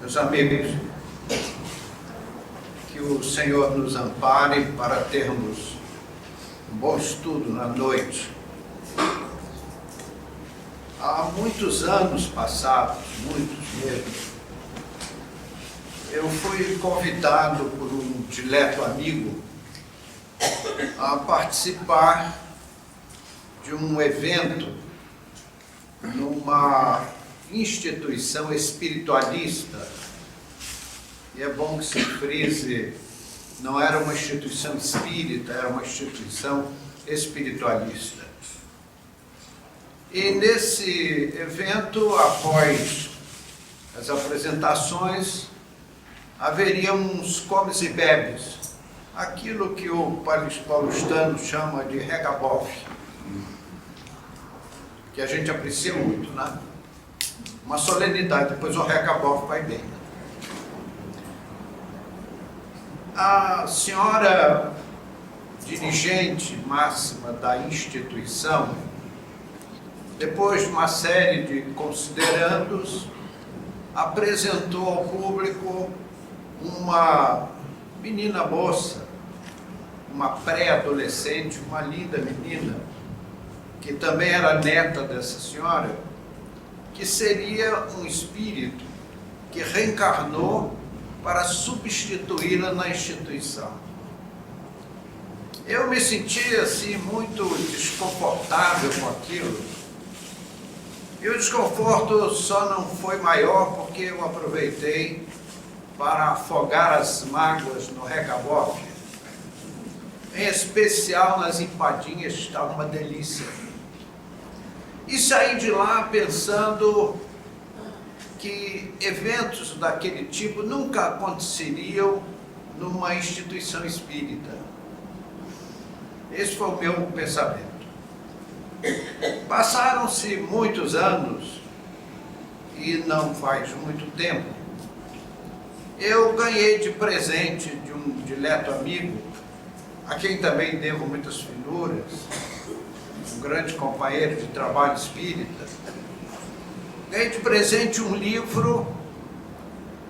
Meus amigos, que o Senhor nos ampare para termos um bom estudo na noite. Há muitos anos passados, muitos mesmo, eu fui convidado por um dileto amigo a participar de um evento numa instituição espiritualista. E é bom que se frise, não era uma instituição espírita, era uma instituição espiritualista. E nesse evento, após as apresentações, haveria uns comes e bebes, aquilo que o paulistano chama de regabof, que a gente aprecia muito, né? Uma solenidade, depois o regabof vai bem. A senhora dirigente máxima da instituição, depois de uma série de considerandos, apresentou ao público uma menina moça, uma pré-adolescente, uma linda menina, que também era neta dessa senhora, que seria um espírito que reencarnou para substituí-la na instituição. Eu me senti assim muito desconfortável com aquilo. E o desconforto só não foi maior porque eu aproveitei para afogar as mágoas no regabof, em especial nas empadinhas, que estava uma delícia. E saí de lá pensando que eventos daquele tipo nunca aconteceriam numa instituição espírita. Esse foi o meu pensamento. Passaram-se muitos anos, e não faz muito tempo, eu ganhei de presente de um dileto amigo, a quem também devo muitas finuras, um grande companheiro de trabalho espírita, ganhei de presente um livro,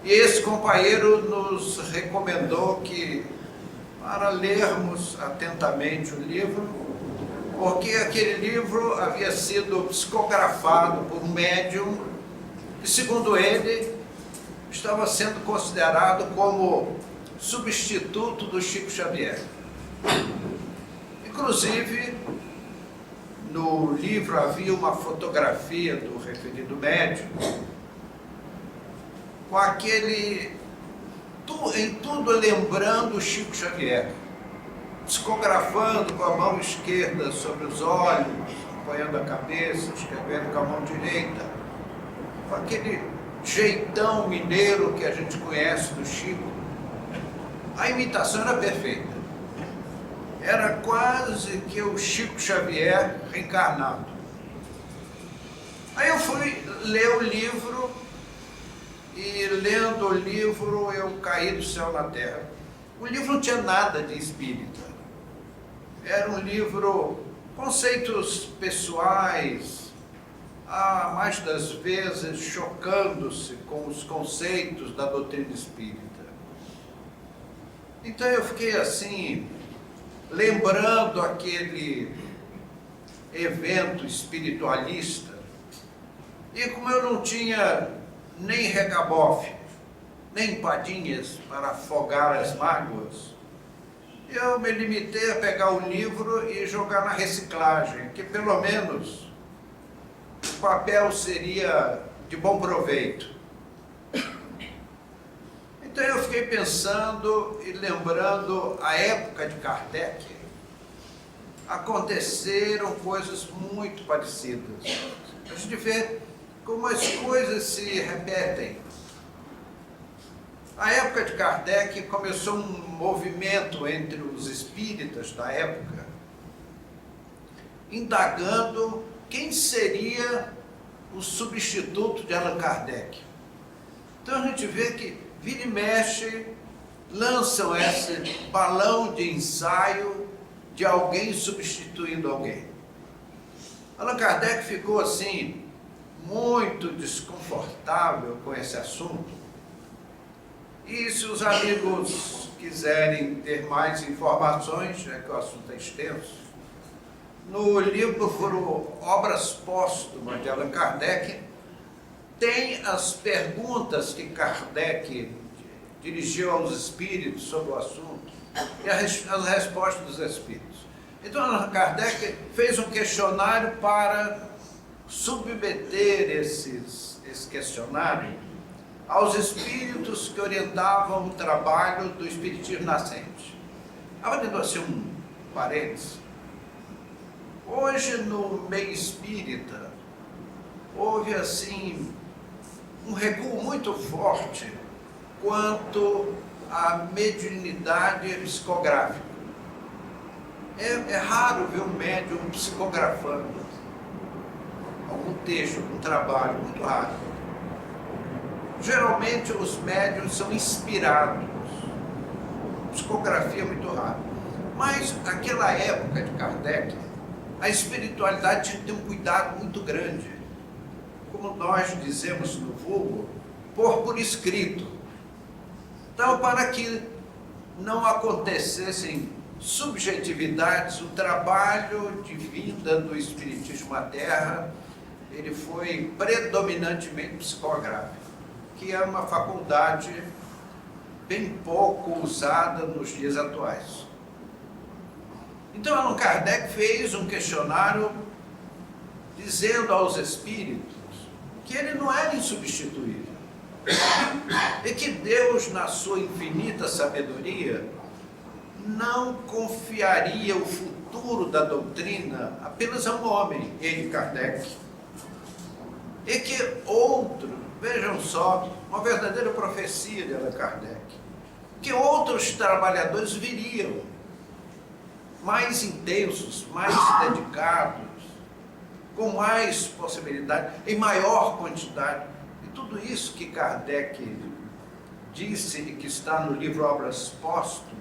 e esse companheiro nos recomendou que, para lermos atentamente o livro, porque aquele livro havia sido psicografado por um médium, e segundo ele, estava sendo considerado como substituto do Chico Xavier. Inclusive, no livro havia uma fotografia do referido médium, com aquele, em tudo lembrando o Chico Xavier, psicografando com a mão esquerda sobre os olhos, apoiando a cabeça, escrevendo com a mão direita, com aquele jeitão mineiro que a gente conhece do Chico. A imitação era perfeita. Era quase que o Chico Xavier reencarnado. Aí eu fui ler o livro, e lendo o livro eu caí do céu na terra. O livro não tinha nada de espírita. Era um livro, conceitos pessoais, mais das vezes chocando-se com os conceitos da doutrina espírita. Então eu fiquei assim, lembrando aquele evento espiritualista, e como eu não tinha nem regabof, nem empadinhas para afogar as mágoas, eu me limitei a pegar o livro e jogar na reciclagem, que pelo menos o papel seria de bom proveito. Então eu fiquei pensando e lembrando a época de Kardec. Aconteceram coisas muito parecidas. A gente vê como as coisas se repetem. Na época de Kardec começou um movimento entre os espíritas da época, indagando quem seria o substituto de Allan Kardec. Então a gente vê que vira e mexe, lançam esse balão de ensaio de alguém substituindo alguém. Allan Kardec ficou assim, muito desconfortável com esse assunto, E se os amigos quiserem ter mais informações, já que o assunto é extenso, no livro Obras Póstumas de Allan Kardec, tem as perguntas que Kardec dirigiu aos espíritos sobre o assunto e as respostas dos espíritos. Então, Allan Kardec fez um questionário para submeter esse questionário aos espíritos que orientavam o trabalho do espiritismo nascente. Abrindo assim um parênteses, hoje no meio espírita houve assim um recuo muito forte quanto à mediunidade psicográfica. É raro ver um médium psicografando algum texto, algum trabalho, muito raro. Geralmente os médiuns são inspirados, psicografia é muito raro. Mas naquela época de Kardec, a espiritualidade tinha que ter um cuidado muito grande. Como nós dizemos no vulgo, pôr por escrito. Então, para que não acontecessem subjetividades, o trabalho de vinda do espiritismo à Terra, ele foi predominantemente psicográfico, que é uma faculdade bem pouco usada nos dias atuais. Então, Allan Kardec fez um questionário dizendo aos espíritos que ele não era insubstituível e que Deus, na sua infinita sabedoria, não confiaria o futuro da doutrina apenas a um homem, ele, Kardec, e que outro, vejam só, uma verdadeira profecia de Allan Kardec, que outros trabalhadores viriam, mais intensos, mais dedicados, com mais possibilidade, em maior quantidade. E tudo isso que Kardec disse e que está no livro Obras Póstumas,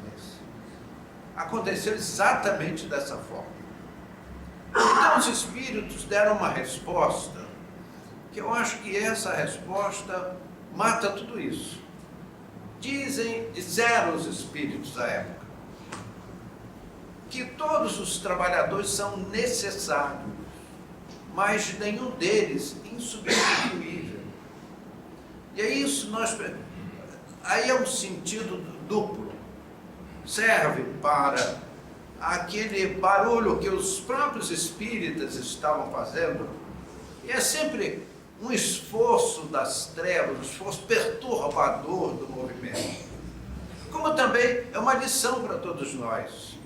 aconteceu exatamente dessa forma. Então os espíritos deram uma resposta, que eu acho que essa resposta mata tudo isso. Disseram os espíritos à época, que todos os trabalhadores são necessários, mas nenhum deles insubstituível. E é isso, aí é um sentido duplo. Serve para aquele barulho que os próprios espíritas estavam fazendo, e é sempre um esforço das trevas, um esforço perturbador do movimento. Como também é uma lição para todos nós.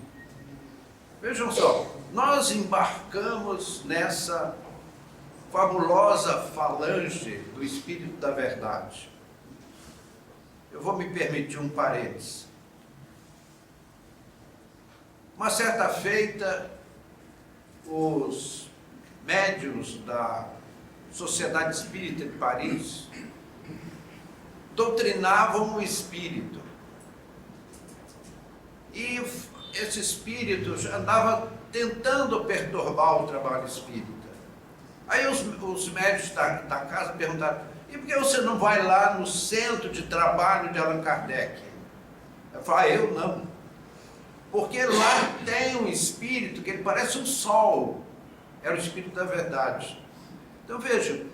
Vejam só, nós embarcamos nessa fabulosa falange do Espírito da Verdade. Eu vou me permitir um parênteses. Uma certa feita, os médiuns da Sociedade Espírita de Paris doutrinavam o espírito. E esse espírito andava tentando perturbar o trabalho espírita. Aí os médios da casa perguntaram: e por que você não vai lá no centro de trabalho de Allan Kardec? Eu falei: eu não. Porque lá tem um espírito que ele parece um sol. Era o Espírito da Verdade. Então veja,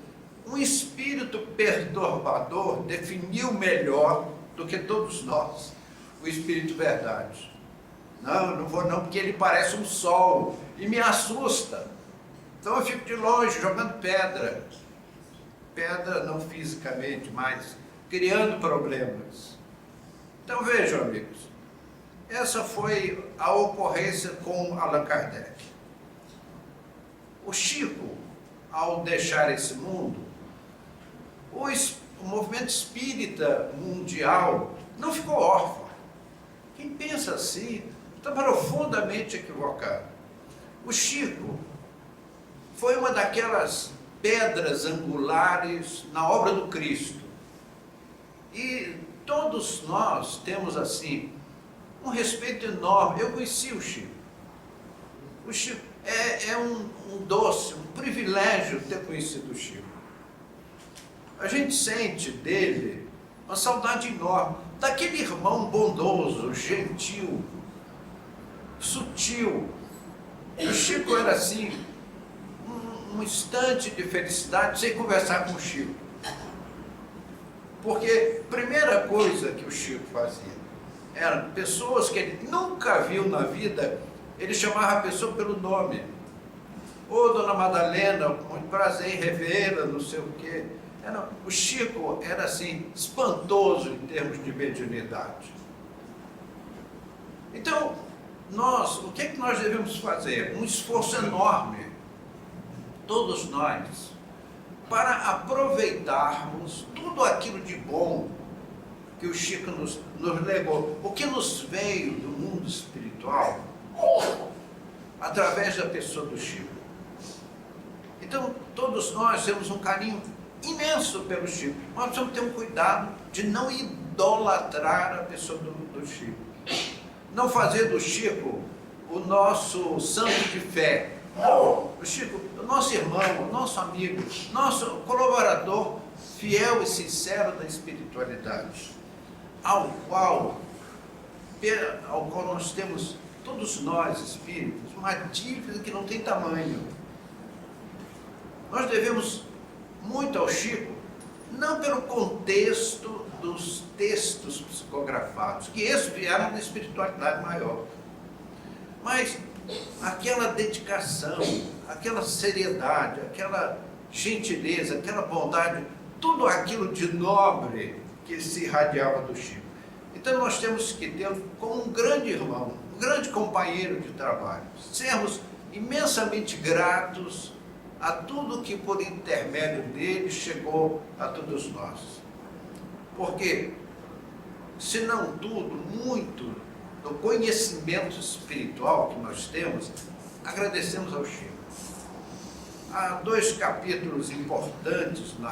um espírito perturbador definiu melhor do que todos nós o Espírito Verdade. Não vou não, porque ele parece um sol e me assusta. Então eu fico de longe jogando pedra. Pedra não fisicamente, mas criando problemas. Então vejam, amigos, essa foi a ocorrência com Allan Kardec. O Chico, ao deixar esse mundo, o movimento espírita mundial não ficou órfão. Quem pensa assim está profundamente equivocado. O Chico foi uma daquelas pedras angulares na obra do Cristo. E todos nós temos assim um respeito enorme. Eu conheci o Chico. O Chico é um doce, um privilégio ter conhecido o Chico. A gente sente dele uma saudade enorme, daquele irmão bondoso, gentil, sutil. O Chico era assim, um instante de felicidade sem conversar com o Chico. Porque a primeira coisa que o Chico fazia era pessoas que ele nunca viu na vida, ele chamava a pessoa pelo nome. Ô, dona Madalena, muito prazer em revê-la, não sei o quê. O Chico era assim, espantoso em termos de mediunidade. Então, o que é que nós devemos fazer? Um esforço enorme, todos nós, para aproveitarmos tudo aquilo de bom que o Chico nos legou, o que nos veio do mundo espiritual, através da pessoa do Chico. Então, todos nós temos um carinho imenso pelo Chico. Nós precisamos ter um cuidado de não idolatrar a pessoa do Chico. Não fazer do Chico o nosso santo de fé. Não, o Chico, o nosso irmão, o nosso amigo, nosso colaborador fiel e sincero da espiritualidade, ao qual nós temos, todos nós espíritos, uma dívida que não tem tamanho. Nós devemos muito ao Chico, não pelo contexto dos textos psicografados, que esses vieram da espiritualidade maior, mas aquela dedicação, aquela seriedade, aquela gentileza, aquela bondade, tudo aquilo de nobre que se irradiava do Chico. Então nós temos que tê-lo como um grande irmão, um grande companheiro de trabalho, sermos imensamente gratos a tudo que por intermédio dele chegou a todos nós. Porque, se não tudo, muito do conhecimento espiritual que nós temos, agradecemos ao Chico. Há 2 capítulos importantes no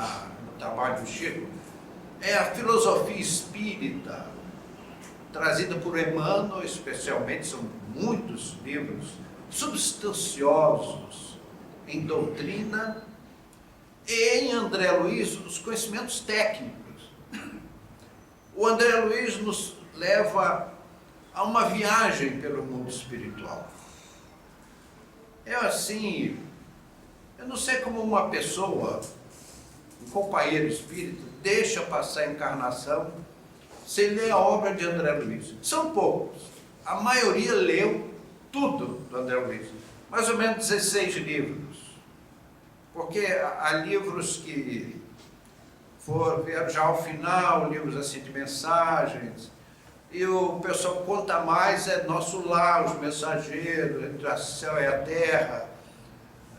trabalho do Chico. É a filosofia espírita, trazida por Emmanuel, especialmente, são muitos livros substanciosos em doutrina, e em André Luiz, os conhecimentos técnicos. O André Luiz nos leva a uma viagem pelo mundo espiritual. É assim, eu não sei como uma pessoa, um companheiro espírita, deixa passar a encarnação sem ler a obra de André Luiz. São poucos, a maioria leu tudo do André Luiz, mais ou menos 16 livros. Porque há livros que vieram já ao final, livros assim de mensagens, e o pessoal conta mais, é Nosso Lar, Os Mensageiros, Entre o Céu e a Terra,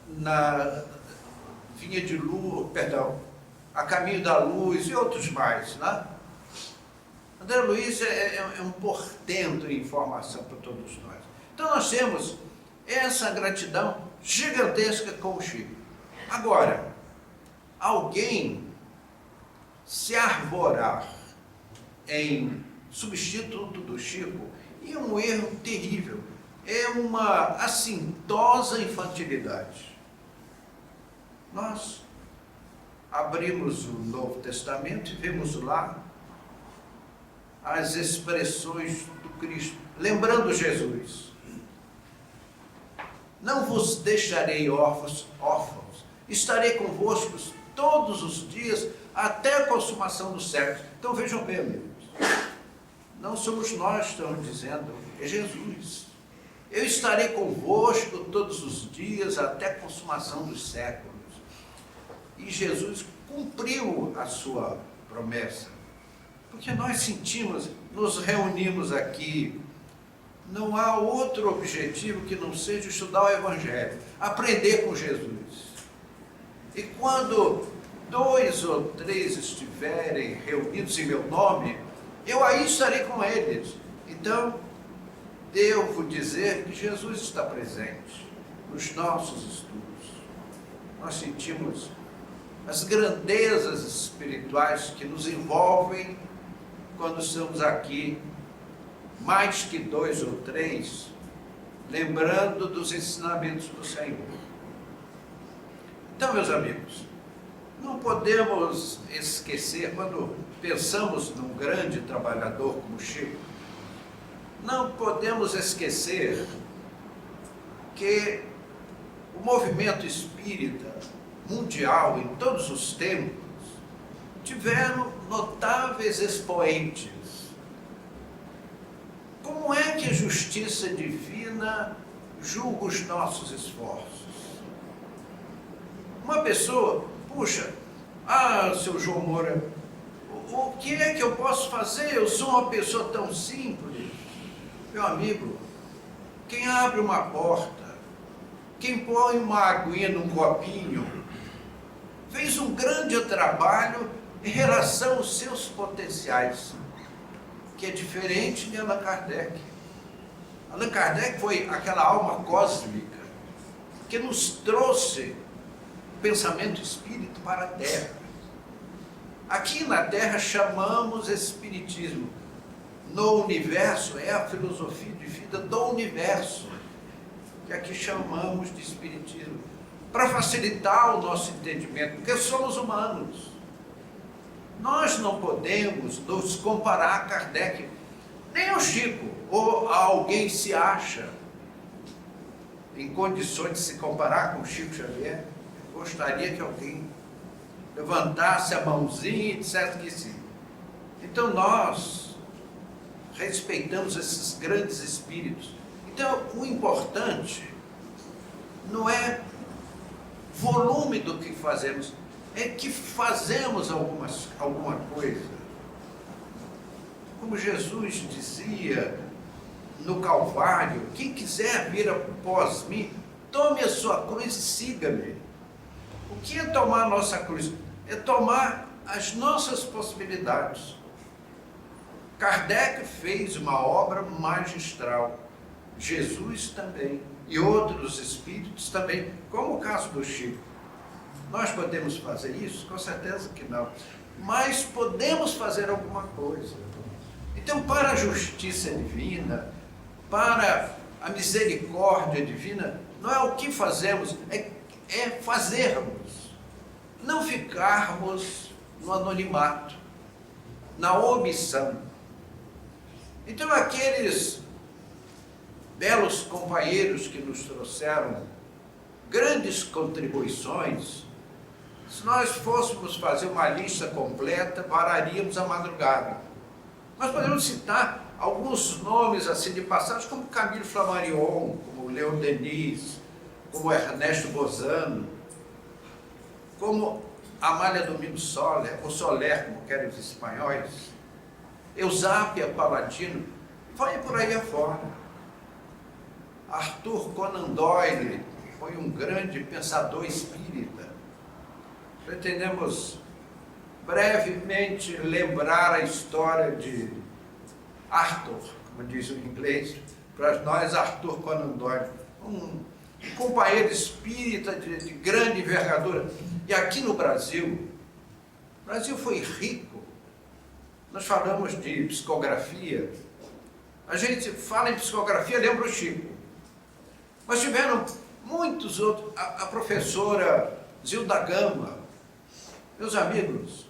na Vinha de Luz, perdão, A Caminho da Luz e outros mais, né? André Luiz é um portento de informação para todos nós. Então nós temos essa gratidão gigantesca com o Chico. Agora, alguém se arvorar em substituto do Chico é um erro terrível, é uma assintosa infantilidade. Nós abrimos o Novo Testamento e vemos lá as expressões do Cristo, lembrando Jesus: não vos deixarei órfãos, estarei convosco todos os dias até a consumação dos séculos. Então vejam bem, amigos, não somos nós que estamos dizendo, é Jesus. Eu estarei convosco todos os dias até a consumação dos séculos. E Jesus cumpriu a sua promessa, porque nós sentimos, nos reunimos aqui, não há outro objetivo que não seja estudar o Evangelho, aprender com Jesus. E quando 2 ou 3 estiverem reunidos em meu nome, eu aí estarei com eles. Então, devo dizer que Jesus está presente nos nossos estudos. Nós sentimos as grandezas espirituais que nos envolvem quando estamos aqui, mais que 2 ou 3, lembrando dos ensinamentos do Senhor. Então, meus amigos, Não podemos esquecer, quando pensamos num grande trabalhador como Chico, não podemos esquecer que o movimento espírita mundial, em todos os tempos, tiveram notáveis expoentes. Como é que a justiça divina julga os nossos esforços? Uma pessoa, puxa, seu João Moura, o que é que eu posso fazer? Eu sou uma pessoa tão simples. Meu amigo, quem abre uma porta, quem põe uma aguinha num copinho, fez um grande trabalho em relação aos seus potenciais, que é diferente de Allan Kardec. Allan Kardec foi aquela alma cósmica que nos trouxe o pensamento espírita para a Terra. Aqui na Terra chamamos Espiritismo. No universo é a filosofia de vida do universo, que aqui chamamos de Espiritismo, para facilitar o nosso entendimento, porque somos humanos. Nós não podemos nos comparar a Kardec, nem ao Chico, ou a alguém se acha em condições de se comparar com o Chico Xavier. Gostaria que alguém levantasse a mãozinha e dissesse que sim. Então nós respeitamos esses grandes espíritos. Então o importante não é volume do que fazemos, é que fazemos alguma coisa. Como Jesus dizia no Calvário, quem quiser vir após mim, tome a sua cruz e siga-me. O que é tomar a nossa cruz? É tomar as nossas possibilidades. Kardec fez uma obra magistral, Jesus também, e outros espíritos também, como o caso do Chico. Nós podemos fazer isso? Com certeza que não. Mas podemos fazer alguma coisa. Então, para a justiça divina, para a misericórdia divina, não é o que fazemos, é fazermos. Não ficarmos no anonimato, na omissão. Então, aqueles belos companheiros que nos trouxeram grandes contribuições, se nós fôssemos fazer uma lista completa, vararíamos a madrugada. Nós podemos citar alguns nomes assim de passagem, como Camille Flammarion, como Leon Denis, como Ernesto Bozano, como Amália Domingos Soler, ou Soler, como querem os espanhóis, Eusápia Paladino, vai por aí afora. Arthur Conan Doyle foi um grande pensador espírita. Pretendemos brevemente lembrar a história de Arthur, como diz o inglês, para nós Arthur Conan Doyle, um companheiro espírita de grande envergadura. E aqui no Brasil, o Brasil foi rico. Nós falamos de psicografia, a gente fala em psicografia, lembra o Chico. Mas tiveram muitos outros, a professora Zilda Gama. Meus amigos,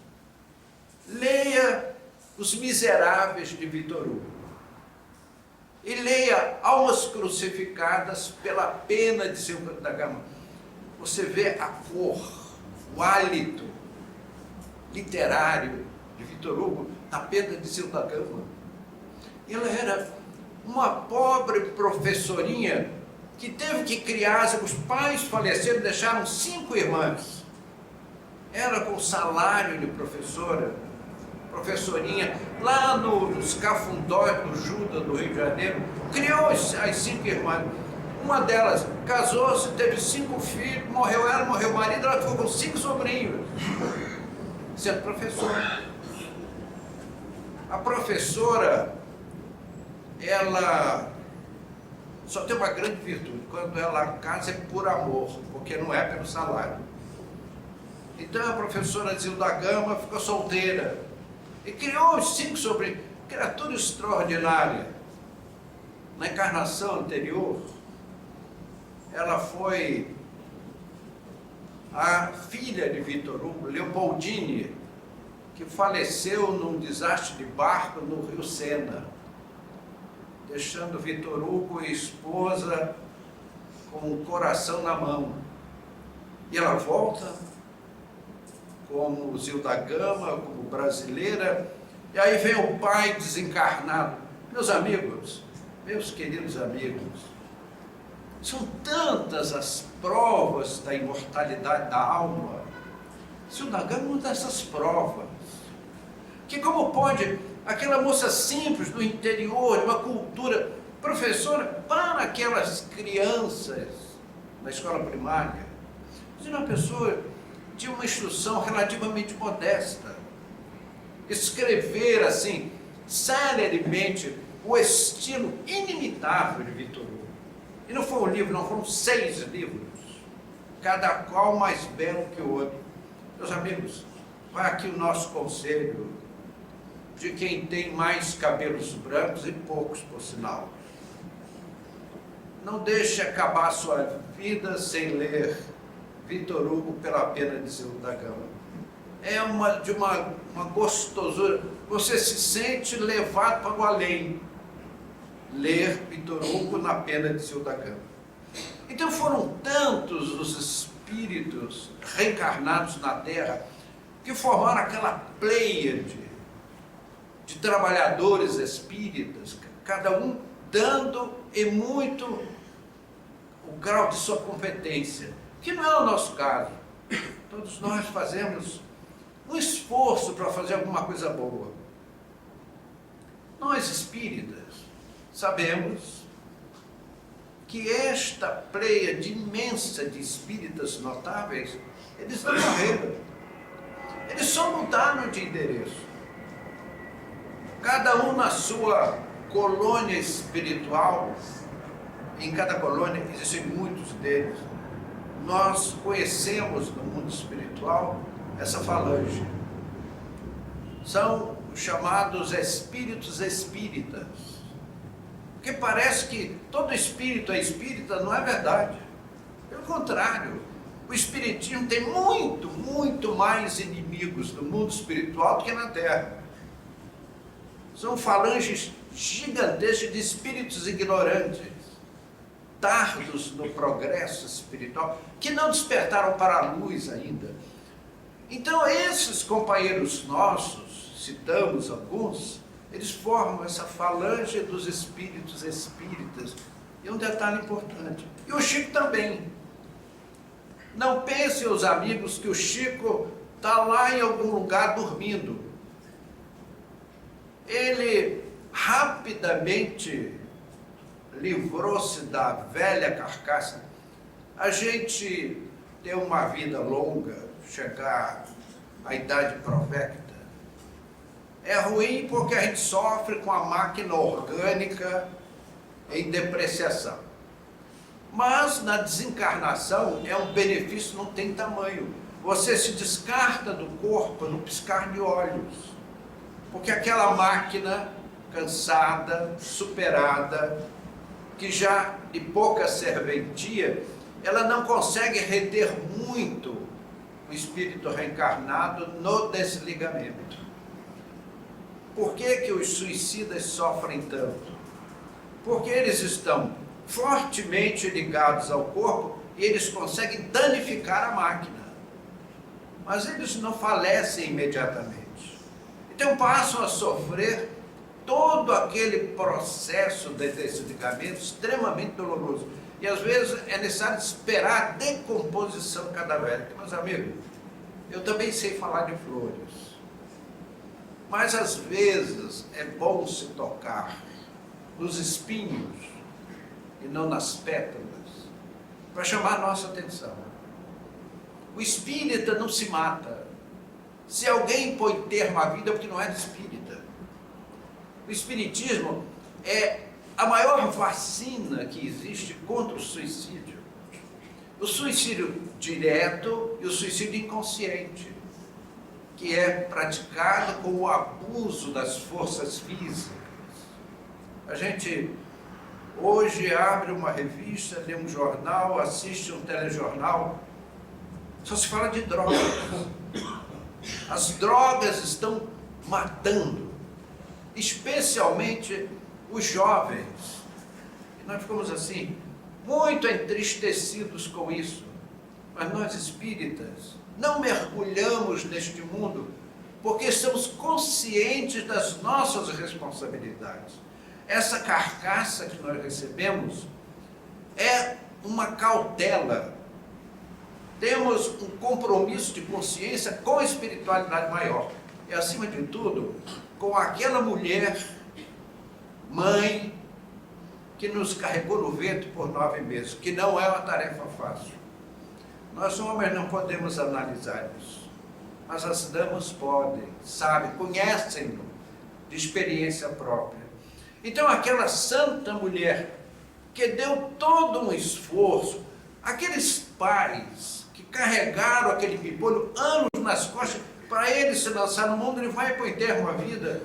leia Os Miseráveis de Victor Hugo e leia Almas Crucificadas pela Pena de Zilda Gama. Você vê a cor, o hálito literário de Victor Hugo na Pena de Zilda Gama. Ela era uma pobre professorinha que teve que criar, os pais faleceram, deixaram 5 irmãs. Ela com salário de professorinha, lá nos Cafundós do Judas, do Rio de Janeiro, criou as 5 irmãs. Uma delas casou-se, teve 5 filhos, morreu ela, morreu o marido, ela ficou com 5 sobrinhos, sendo professora. A professora, ela só tem uma grande virtude: quando ela casa é por amor, porque não é pelo salário. Então a professora Zilda Gama ficou solteira e criou os 5 sobrinhos, criatura extraordinária. Na encarnação anterior, ela foi a filha de Vitor Hugo, Leopoldine, que faleceu num desastre de barco no Rio Sena, deixando Vitor Hugo e a esposa com o coração na mão. E ela volta como Zilda Gama, como brasileira, e aí vem o pai desencarnado. Meus amigos, meus queridos amigos, são tantas as provas da imortalidade da alma. Zilda Gama é uma dessas provas. Que como pode aquela moça simples do interior, de uma cultura, professora para aquelas crianças na escola primária, de uma pessoa de uma instrução relativamente modesta, escrever assim, celeremente, o estilo inimitável de Vitor Hugo. E não foi um livro, não, foram 6 livros, cada qual mais belo que o outro. Meus amigos, vai aqui o nosso conselho de quem tem mais cabelos brancos e poucos, por sinal. Não deixe acabar a sua vida sem ler Vitor Hugo pela pena de Zilda Gama. É uma gostosura. Você se sente levado para o além. Ler Vitor Hugo na pena de Zilda Gama. Então foram tantos os espíritos reencarnados na Terra que formaram aquela pleiade de trabalhadores espíritas, cada um dando e muito o grau de sua competência, que não é o nosso caso. Todos nós fazemos um esforço para fazer alguma coisa boa. Nós espíritas sabemos que esta pleiade imensa de espíritas notáveis, eles não morreram, eles só mudaram de endereço. Cada um na sua colônia espiritual, em cada colônia existem muitos deles. Nós conhecemos no mundo espiritual essa falange. São os chamados espíritos espíritas. Porque parece que todo espírito é espírita, não é verdade. Pelo contrário, o espiritismo tem muito mais inimigos no mundo espiritual do que na Terra. São falanges gigantescas de espíritos ignorantes, tardos no progresso espiritual, que não despertaram para a luz ainda. Então, esses companheiros nossos, citamos alguns, eles formam essa falange dos espíritos espíritas. E um detalhe importante, e o Chico também. Não pensem os amigos que o Chico está lá em algum lugar dormindo. Ele rapidamente livrou-se da velha carcaça. A gente ter uma vida longa, chegar à idade provecta, é ruim porque a gente sofre com a máquina orgânica em depreciação. Mas na desencarnação é um benefício, não tem tamanho. Você se descarta do corpo no piscar de olhos. Porque aquela máquina cansada, superada, que já de pouca serventia, ela não consegue reter muito o espírito reencarnado no desligamento. Por que os suicidas sofrem tanto? Porque eles estão fortemente ligados ao corpo e eles conseguem danificar a máquina. Mas eles não falecem imediatamente. Então passam a sofrer todo aquele processo de desligamento extremamente doloroso. E às vezes é necessário esperar a decomposição cadavérica. Meus amigos, eu também sei falar de flores. Mas às vezes é bom se tocar nos espinhos e não nas pétalas, para chamar a nossa atenção. O espírita não se mata. Se alguém põe termo à vida, é porque não é espírita. O espiritismo é a maior vacina que existe contra o suicídio. O suicídio direto e o suicídio inconsciente, que é praticado com o abuso das forças físicas. A gente hoje abre uma revista, lê um jornal, assiste um telejornal Só se fala de drogas. As drogas estão matando, especialmente os jovens. E nós ficamos assim, muito entristecidos com isso. Mas nós espíritas não mergulhamos neste mundo porque estamos conscientes das nossas responsabilidades. Essa carcaça que nós recebemos é uma cautela. Temos um compromisso de consciência com a espiritualidade maior. E, acima de tudo, com aquela mulher, mãe, que nos carregou no ventre por 9 meses, que não é uma tarefa fácil. Nós homens não podemos analisar isso, mas as damas podem, sabem, conhecem-no de experiência própria. Então, aquela santa mulher que deu todo um esforço, aqueles pais que carregaram aquele pimpolho anos nas costas, para ele se lançar no mundo, ele vai para o enterro uma vida.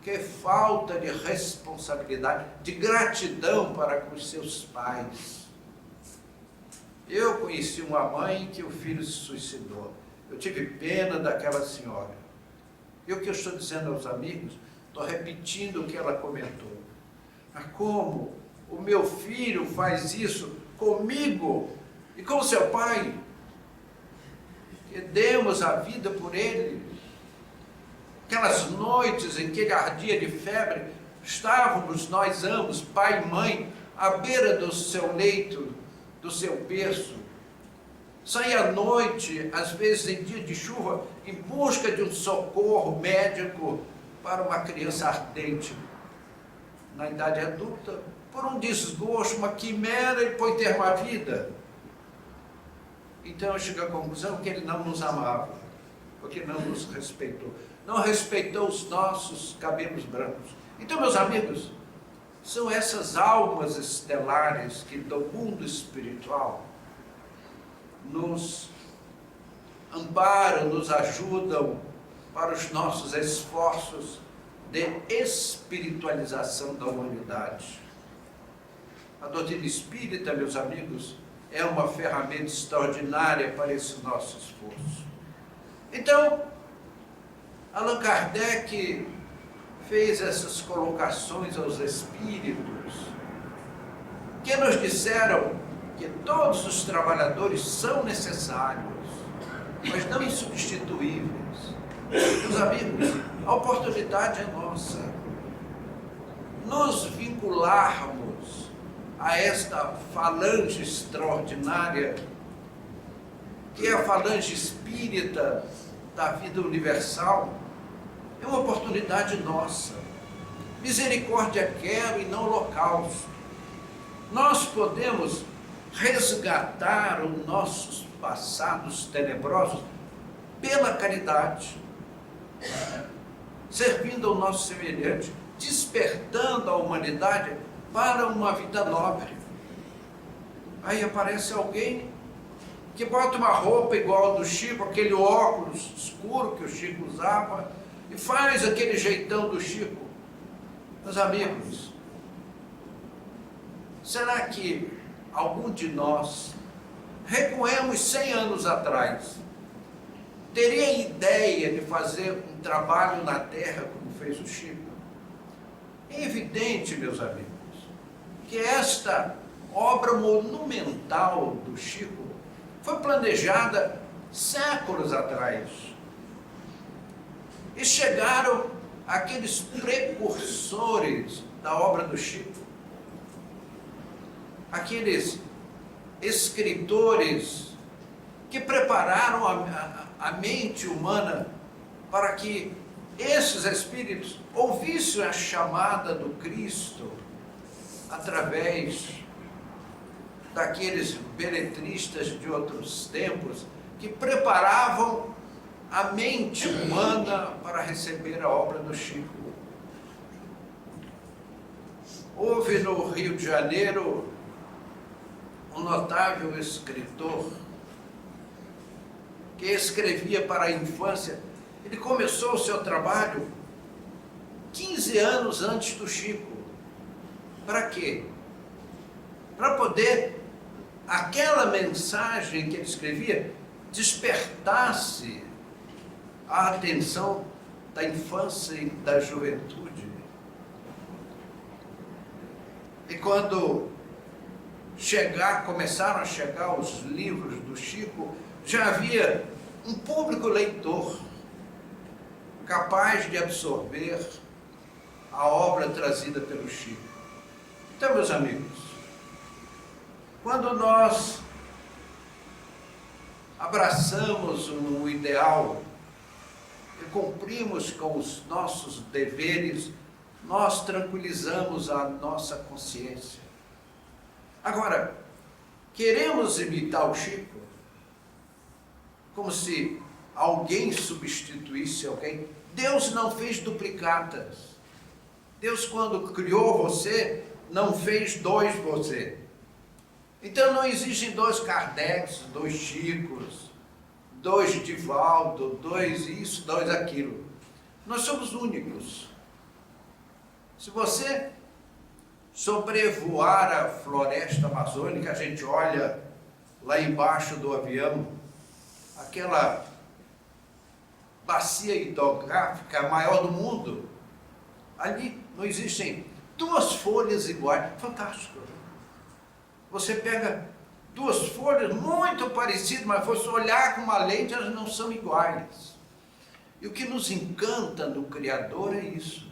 Que falta de responsabilidade, de gratidão para com os seus pais. Eu conheci uma mãe que o filho se suicidou. Eu tive pena daquela senhora. E o que eu estou dizendo aos amigos, estou repetindo o que ela comentou. Mas como o meu filho faz isso comigo e com seu pai? Que demos a vida por ele. Aquelas noites em que ele ardia de febre, estávamos nós ambos, pai e mãe, à beira do seu leito, do seu berço. Saía à noite, às vezes em dia de chuva, em busca de um socorro médico para uma criança ardente. Na idade adulta, por um desgosto, uma quimera, ele foi ter uma vida. Então eu cheguei à conclusão que ele não nos amava, porque não nos respeitou. Não respeitou os nossos cabelos brancos. Então, meus amigos, são essas almas estelares que do mundo espiritual nos amparam, nos ajudam para os nossos esforços de espiritualização da humanidade. A doutrina espírita, meus amigos, é uma ferramenta extraordinária para esse nosso esforço. Então, Allan Kardec fez essas colocações aos espíritos, que nos disseram que todos os trabalhadores são necessários, mas não insubstituíveis. Meus amigos, a oportunidade é nossa. Nos vincularmos a esta falange extraordinária, que é a falange espírita da vida universal, é uma oportunidade nossa. Misericórdia quero e não holocausto. Nós podemos resgatar os nossos passados tenebrosos pela caridade, servindo ao nosso semelhante, despertando a humanidade para uma vida nobre. Aí aparece alguém que bota uma roupa igual ao do Chico, aquele óculos escuro que o Chico usava, e faz aquele jeitão do Chico. Meus amigos, será que algum de nós, recuemos 100 anos atrás, teria ideia de fazer um trabalho na terra como fez o Chico? É evidente, meus amigos, que esta obra monumental do Chico foi planejada séculos atrás. E chegaram aqueles precursores da obra do Chico, aqueles escritores que prepararam a mente humana para que esses espíritos ouvissem a chamada do Cristo através daqueles beletristas de outros tempos que preparavam a mente humana para receber a obra do Chico. Houve no Rio de Janeiro um notável escritor que escrevia para a infância. Ele começou o seu trabalho 15 anos antes do Chico. Para quê? Para poder, aquela mensagem que ele escrevia, despertasse a atenção da infância e da juventude. E quando começaram a chegar os livros do Chico, já havia um público leitor capaz de absorver a obra trazida pelo Chico. Então, meus amigos, quando nós abraçamos um ideal e cumprimos com os nossos deveres, nós tranquilizamos a nossa consciência. Agora, queremos imitar o Chico, como se alguém substituísse alguém. Deus não fez duplicatas. Deus, quando criou você, não fez dois você. Então não existem dois Kardec's, dois Chicos, dois Divaldo, dois isso, dois aquilo. Nós somos únicos. Se você sobrevoar a floresta amazônica, a gente olha lá embaixo do avião, aquela bacia hidrográfica maior do mundo, ali não existem duas folhas iguais. Fantástico. Você pega duas folhas muito parecidas, mas se você olhar com uma lente, elas não são iguais. E o que nos encanta no Criador é isso.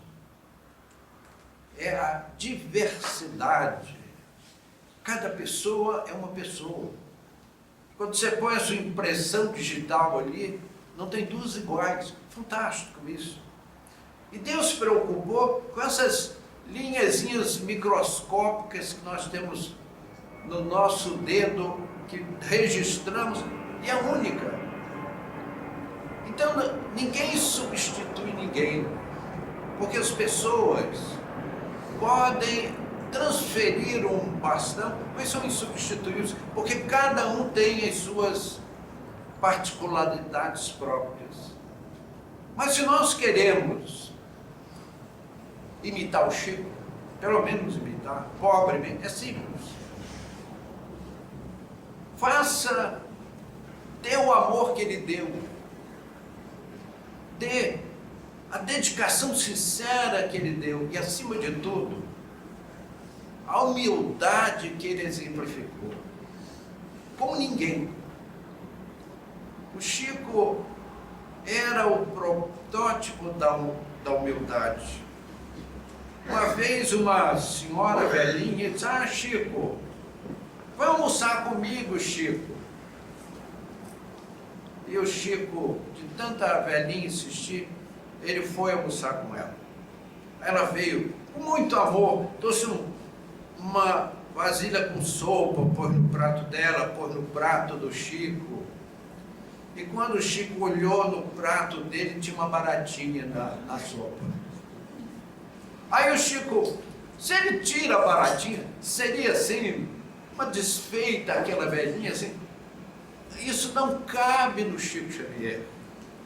É a diversidade. Cada pessoa é uma pessoa. Quando você põe a sua impressão digital ali, não tem duas iguais. Fantástico isso. E Deus se preocupou com essas linhazinhas microscópicas que nós temos no nosso dedo, que registramos, e é única. Então ninguém substitui ninguém, porque as pessoas podem transferir um bastão, mas são insubstituíveis, porque cada um tem as suas particularidades próprias. Mas se nós queremos imitar o Chico, pelo menos imitar, pobremente, é simples. Dê o amor que ele deu, dê a dedicação sincera que ele deu, e acima de tudo, a humildade que ele exemplificou, como ninguém. O Chico era o protótipo da humildade. Uma vez uma senhora velhinha disse: "Ah, Chico, vai almoçar comigo, Chico." E o Chico, de tanta velhinha insistir, ele foi almoçar com ela. Ela veio com muito amor, trouxe uma vasilha com sopa, pôs no prato dela, pôs no prato do Chico. E quando o Chico olhou no prato dele, tinha uma baratinha na sopa. Aí o Chico, se ele tira a baratinha, seria assim, uma desfeita aquela velhinha, assim. Isso não cabe no Chico Xavier.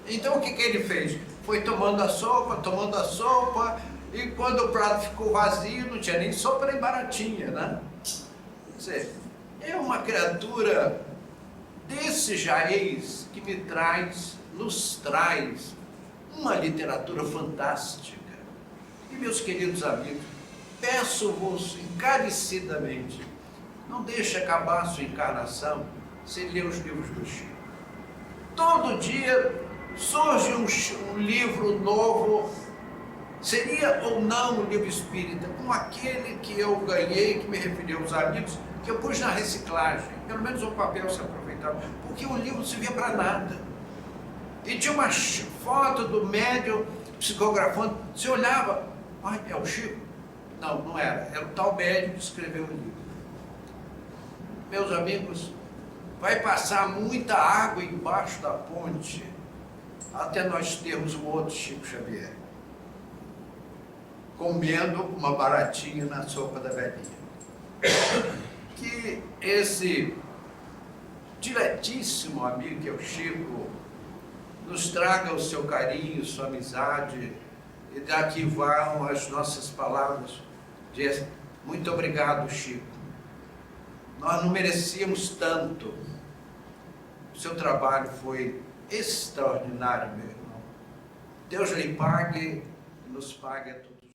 Então o que ele fez? Foi tomando a sopa, e quando o prato ficou vazio, não tinha nem sopa nem baratinha, né? Quer dizer, é uma criatura desse Jaez que nos traz uma literatura fantástica. E meus queridos amigos, peço-vos encarecidamente, não deixe acabar a sua encarnação sem ler os livros do Chico. Todo dia surge um livro novo. Seria ou não um livro espírita, como aquele que eu ganhei, que me referi aos amigos, que eu pus na reciclagem, pelo menos o papel se aproveitava, porque o livro não servia para nada. E tinha uma foto do médium psicografando, você olhava, é o Chico? Não, não era o tal médium que escreveu o livro. Meus amigos, vai passar muita água embaixo da ponte, até nós termos um outro Chico Xavier, comendo uma baratinha na sopa da velhinha. Que esse diletíssimo amigo que é o Chico nos traga o seu carinho, sua amizade, e daqui vão as nossas palavras de muito obrigado, Chico. Nós não merecíamos tanto. seu trabalho foi extraordinário, meu irmão. Deus lhe pague, nos pague a todos.